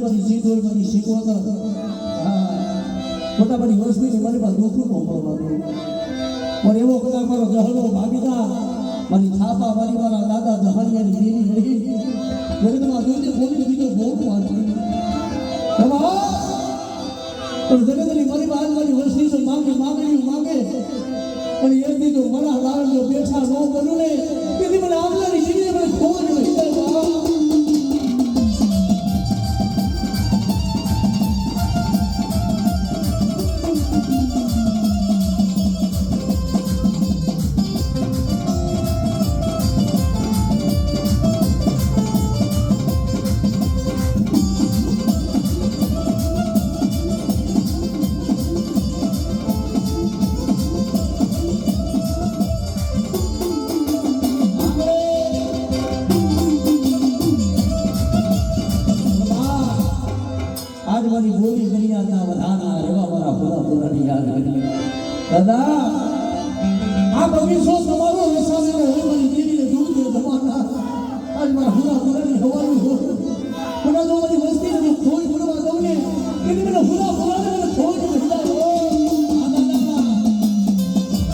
મારી જીદ હોય મારી શીખવા હા મોટા મારી વસ્તુની મારી પાસે દુઃખનું ભોગવવાનું પણ એવો કદાચ મારો જહલો ભાગીદાર મારી છાપા મારી મારા દાદા જહાનિયાની દેવી રહી જગતમાં જોઈને બોલી બીજો ભોગ મારી પણ જગતની મારી બાદ મારી વસ્તી તો માંગણી માંગે પણ એક દી તો મના લાડજો બેઠા ન બનું ને તેથી મને આવનારી જીવીને મને ખોવા જોઈએ મારી બોલી મર્યાદા વધાના એવા મારા ભૂલા ભૂલાની યાદ કરી દાદા આ બગીચો તમારો